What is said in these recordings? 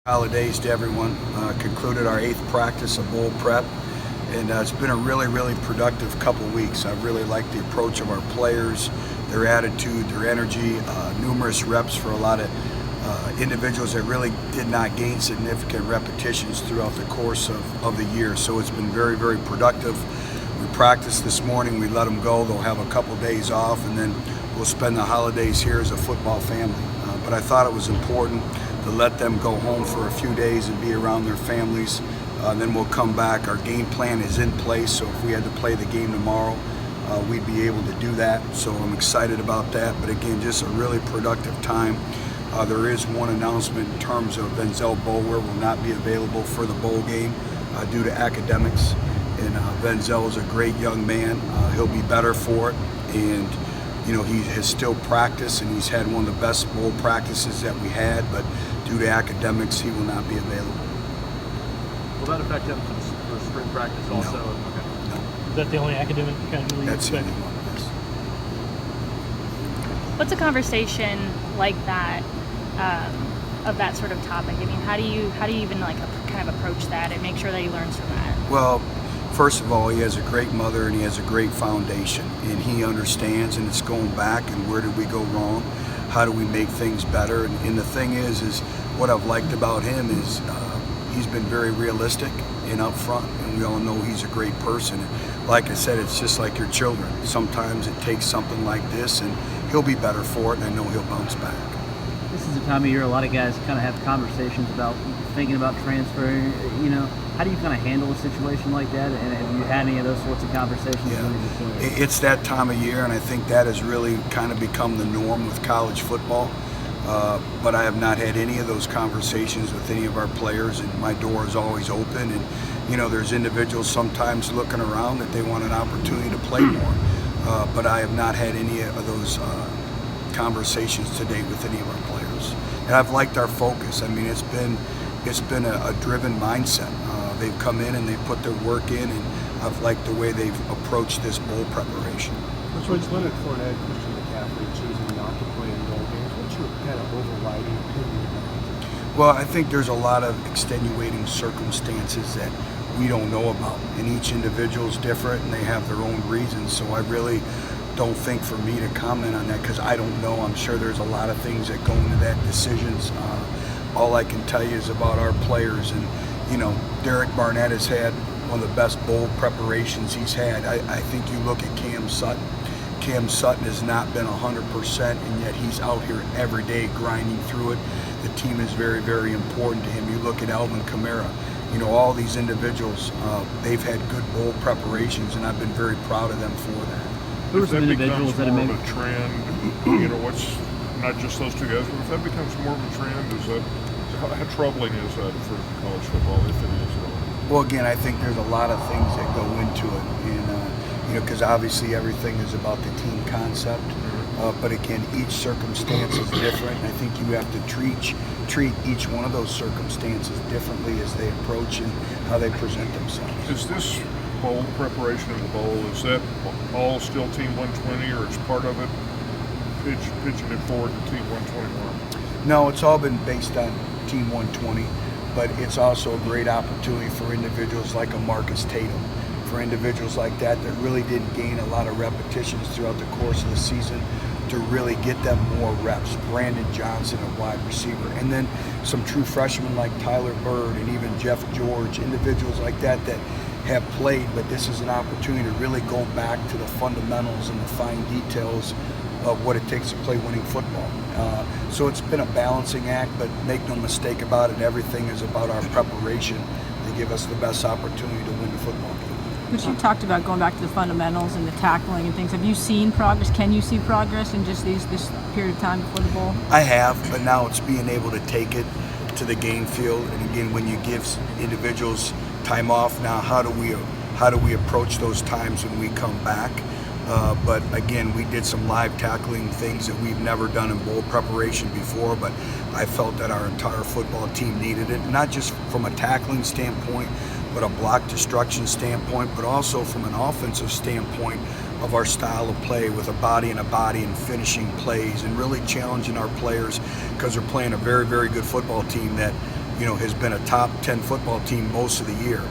Holidays to everyone. Concluded our 8th practice of bowl prep, and it's been a really productive couple weeks. I really like the approach of our players, their attitude, their energy, numerous reps for a lot of individuals that really did not gain significant repetitions throughout the course of the year. So it's been very productive. We practiced this morning, we let them go. They'll have a couple days off, and then we'll spend the holidays here as a football family. But I thought it was important to let them go home for a few days and be around their families. Then we'll come back. Our game plan is in place, so if we had to play the game tomorrow, we'd be able to do that. So I'm excited about that. But again, just a really productive time. There is one announcement in terms of Venzel Bower will not be available for the bowl game due to academics. And Venzel is a great young man. He'll be better for it. And you know, he has still practiced, and he's had one of the best bowl practices that we had, but due to academics, he will not be available. Will that affect him for spring practice also? No. Okay. No. Is that the only academic kind of leave? That's the only one, yes. What's a conversation like that, of that sort of topic? I mean, how do you even kind of approach that and make sure that he learns from that? Well, first of all, he has a great mother and he has a great foundation, and he understands, and it's going back and where did we go wrong? How do we make things better? And the thing is what I've liked about him is he's been very realistic and upfront, and we all know he's a great person. And like I said, it's just like your children. Sometimes it takes something like this, and he'll be better for it, and I know he'll bounce back. This is the time of year a lot of guys kind of have conversations about thinking about transferring. You know, how do you kind of handle a situation like that? And have you had any of those sorts of conversations? Yeah. It's that time of year, and I think that has really kind of become the norm with college football. But I have not had any of those conversations with any of our players, and my door is always open. And you know, there's individuals sometimes looking around that they want an opportunity to play more. But I have not had any of those conversations to date with any of our players. And I've liked our focus. I mean, it's been a driven mindset. They've come in and they've put their work in, and I've liked the way they've approached this bowl preparation. Coach Leonard Fournette, Christian McCaffrey choosing not to play in bowl games. What's your kind of overriding opinion? Well, I think there's a lot of extenuating circumstances that we don't know about, and each individual is different and they have their own reasons. So I really don't think for me to comment on that, because I don't know. I'm sure there's a lot of things that go into that decisions. All I can tell you is about our players, and you know, Derek Barnett has had one of the best bowl preparations he's had. I think you look at Cam Sutton. Cam Sutton has not been 100%, and yet he's out here every day grinding through it. The team is very important to him. You look at Alvin Kamara. You know, all these individuals, they've had good bowl preparations, and I've been very proud of them for that. Who are some individuals that have more made of a trend? You know, what's not just those two guys, but if that becomes more of a trend, how troubling is that for college football, if it is at all? Well, again, I think there's a lot of things that go into it, and you know, because obviously everything is about the team concept. But again, each circumstance is different. I think you have to treat each one of those circumstances differently as they approach and how they present themselves. Is this bowl preparation in the bowl, is that all still Team 120, or is part of it pitching it forward to Team 121? No, it's all been based on Team 120, but it's also a great opportunity for individuals like a Marcus Tatum, for individuals like that really didn't gain a lot of repetitions throughout the course of the season, to really get them more reps. Brandon Johnson, a wide receiver, and then some true freshmen like Tyler Bird and even Jeff George, individuals like that have played, but this is an opportunity to really go back to the fundamentals and the fine details of what it takes to play winning football. So it's been a balancing act, but make no mistake about it, everything is about our preparation to give us the best opportunity to win the football game. But you talked about going back to the fundamentals and the tackling and things. Have you seen progress? Can you see progress in just this period of time before the bowl? I have, but now it's being able to take it to the game field. And again, when you give individuals time off, now how do we approach those times when we come back? But again, we did some live tackling things that we've never done in bowl preparation before, but I felt that our entire football team needed it, not just from a tackling standpoint, but a block destruction standpoint, but also from an offensive standpoint of our style of play with a body and finishing plays and really challenging our players, because we're playing a very, very good football team that, has been a top 10 football team most of the year.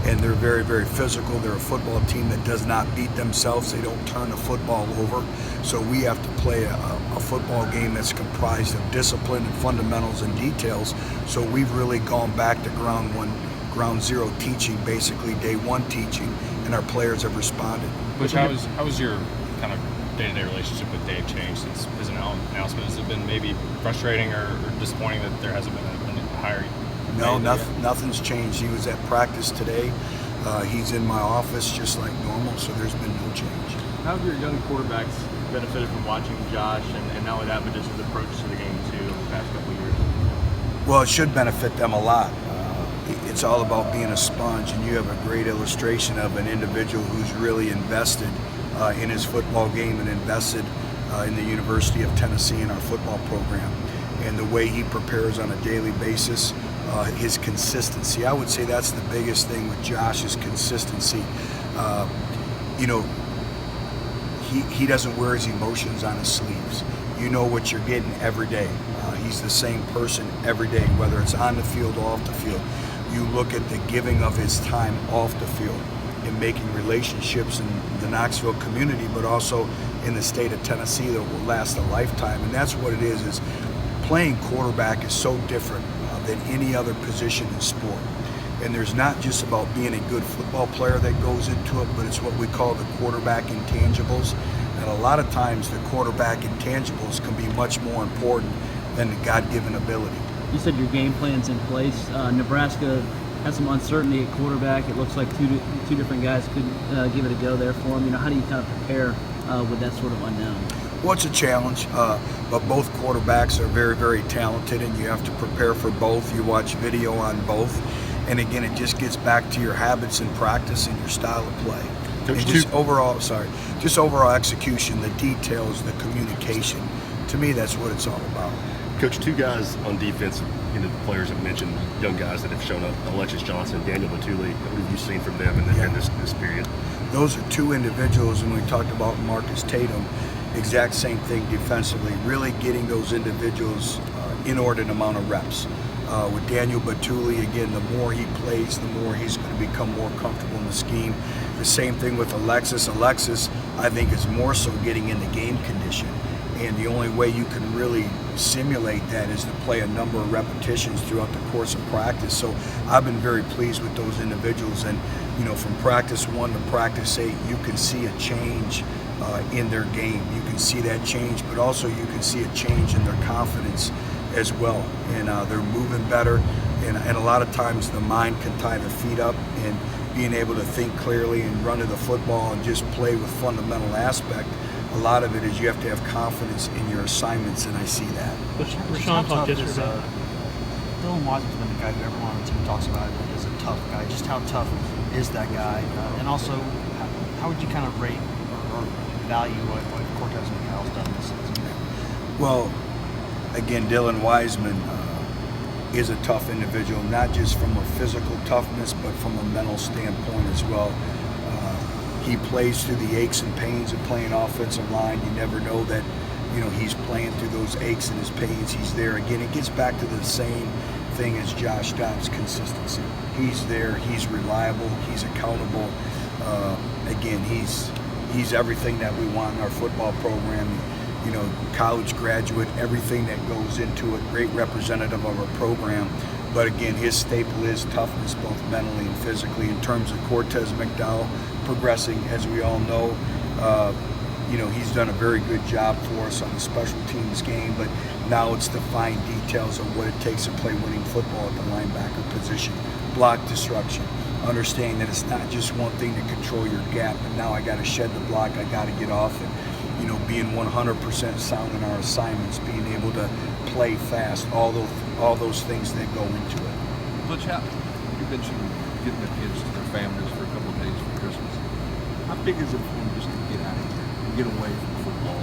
And they're very, very physical. They're a football team that does not beat themselves. They don't turn the football over. So we have to play a football game that's comprised of discipline and fundamentals and details. So we've really gone back to ground zero teaching, basically day one teaching, and our players have responded. Butch, how was your kind of day-to-day relationship with Dave changed since his announcement? Has it been maybe frustrating or disappointing that there hasn't been a higher? No, nothing's changed. He was at practice today. He's in my office just like normal, so there's been no change. How have your young quarterbacks benefited from watching Josh and not only that, but just his approach to the game too over the past couple of years? Well, it should benefit them a lot. It's all about being a sponge, and you have a great illustration of an individual who's really invested in his football game and invested in the University of Tennessee in our football program. And the way he prepares on a daily basis, his consistency. I would say that's the biggest thing with Josh is consistency. He doesn't wear his emotions on his sleeves. You know what you're getting every day. He's the same person every day, whether it's on the field or off the field. You look at the giving of his time off the field and making relationships in the Knoxville community, but also in the state of Tennessee that will last a lifetime. And that's what it is playing quarterback is so different than any other position in sport. And there's not just about being a good football player that goes into it, but it's what we call the quarterback intangibles. And a lot of times the quarterback intangibles can be much more important than the God-given ability. You said your game plan's in place. Nebraska has some uncertainty at quarterback. It looks like two different guys could give it a go there for him. How do you kind of prepare with that sort of unknown? Well, it's a challenge, but both quarterbacks are very, very talented, and you have to prepare for both. You watch video on both, and again, it just gets back to your habits in practice and your style of play. And just overall execution, the details, the communication. To me, that's what it's all about. Coach, two guys on defense, the players have mentioned, young guys that have shown up, Alexis Johnson, Daniel Batuli. What have you seen from them in this period? Those are two individuals, and we talked about Marcus Tatum, exact same thing defensively, really getting those individuals inordinate amount of reps. With Daniel Batuli, again, the more he plays, the more he's going to become more comfortable in the scheme. The same thing with Alexis. Alexis, I think, is more so getting into game condition. And the only way you can really simulate that is to play a number of repetitions throughout the course of practice. So I've been very pleased with those individuals. And, from practice 1 to practice 8, you can see a change in their game. You can see that change, but also you can see a change in their confidence as well. And they're moving better. And a lot of times the mind can tie the feet up, and being able to think clearly and run to the football and just play with fundamental aspect. A lot of it is you have to have confidence in your assignments, and I see that. Rashawn talked yesterday. Dylan Wiseman's been the guy who everyone on the team talks about as a tough guy. Just how tough is that guy? And also, how would you kind of rate or value what Cortez McCall's done this season? Well, again, Dylan Wiseman is a tough individual, not just from a physical toughness, but from a mental standpoint as well. He plays through the aches and pains of playing offensive line. You never know that, he's playing through those aches and his pains. He's there. Again, it gets back to the same thing as Josh Dobbs, consistency. He's there. He's reliable. He's accountable. Again, he's everything that we want in our football program. College graduate, everything that goes into it. Great representative of our program. But again, his staple is toughness, both mentally and physically. In terms of Cortez McDowell progressing, as we all know, he's done a very good job for us on the special teams game, but now it's the fine details of what it takes to play winning football at the linebacker position. Block disruption, understanding that it's not just one thing to control your gap, but now I got to shed the block, I got to get off, and being 100% sound in our assignments, being able to play fast, all those things that go into it. Butch, you mentioned getting the kids to their families for a couple of days for Christmas. How big is it for them just to get out of here and get away from football?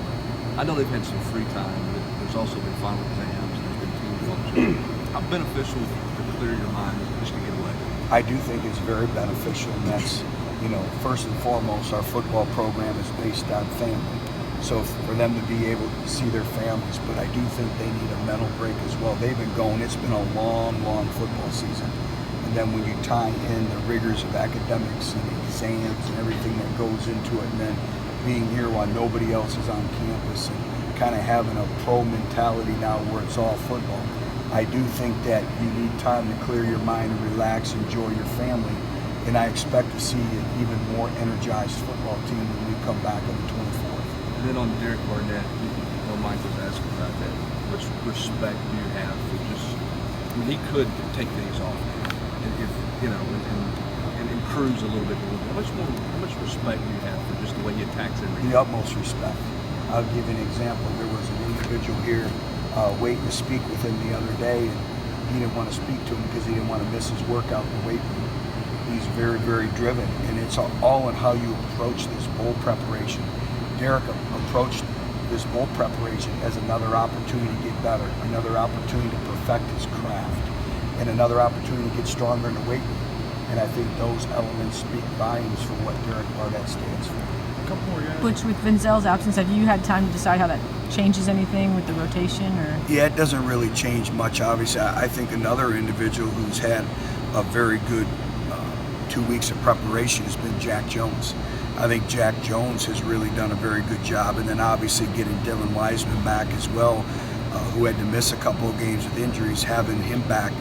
I know they've had some free time, but there's also been final exams, there's been team functions. How beneficial to clear your mind just to get away? I do think it's very beneficial, and that's, first and foremost, our football program is based on family. So for them to be able to see their families, but I do think they need a mental break as well. They've been going, it's been a long, long football season. And then when you tie in the rigors of academics and exams and everything that goes into it, and then being here while nobody else is on campus and kind of having a pro mentality now where it's all football, I do think that you need time to clear your mind and relax, enjoy your family. And I expect to see an even more energized football team when we come back on the 24th. And then on Derek Barnett, Mike was asking about that. How much respect do you have for just, I mean, he could take days off, and if and cruise a little bit. How much respect do you have for just the way he attacks everything? The utmost respect. I'll give you an example. There was an individual here waiting to speak with him the other day, and he didn't want to speak to him because he didn't want to miss his workout in the weight room. He's very, very driven, and it's all in how you approach this bowl preparation. Derek approached this bowl preparation as another opportunity to get better, another opportunity to perfect his craft, and another opportunity to get stronger in the weight room. And I think those elements speak volumes for what Derek Barnett stands for. Butch, with Vinzel's absence, have you had time to decide how that changes anything with the rotation? Or Yeah, it doesn't really change much. Obviously, I think another individual who's had a very good 2 weeks of preparation has been Jack Jones. I think Jack Jones has really done a very good job, and then obviously getting Dylan Wiseman back as well, who had to miss a couple of games with injuries. Having him back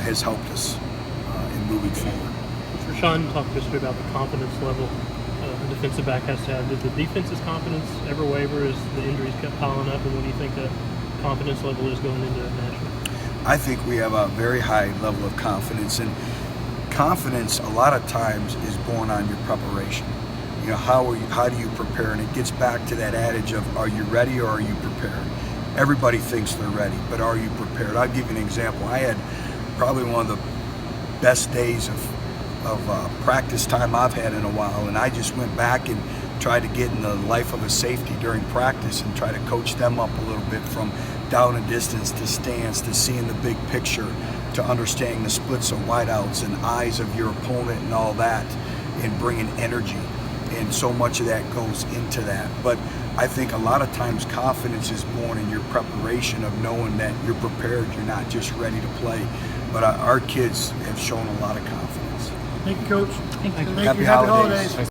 has helped us in moving forward. Rashawn talked yesterday about the confidence level a defensive back has to have. Did the defense's confidence ever waver as the injuries kept piling up, and what do you think that confidence level is going into national? I think we have a very high level of confidence, and confidence a lot of times is born on your preparation. You know, how do you prepare? And it gets back to that adage of, are you ready or are you prepared? Everybody thinks they're ready, but are you prepared? I'll give you an example. I had probably one of the best days of practice time I've had in a while, and I just went back and tried to get in the life of a safety during practice and try to coach them up a little bit from down and distance to stance to seeing the big picture to understanding the splits of wideouts and eyes of your opponent and all that, and bringing energy. And so much of that goes into that. But I think a lot of times confidence is born in your preparation of knowing that you're prepared, you're not just ready to play. But our kids have shown a lot of confidence. Thank you, Coach. Thank you. Happy holidays.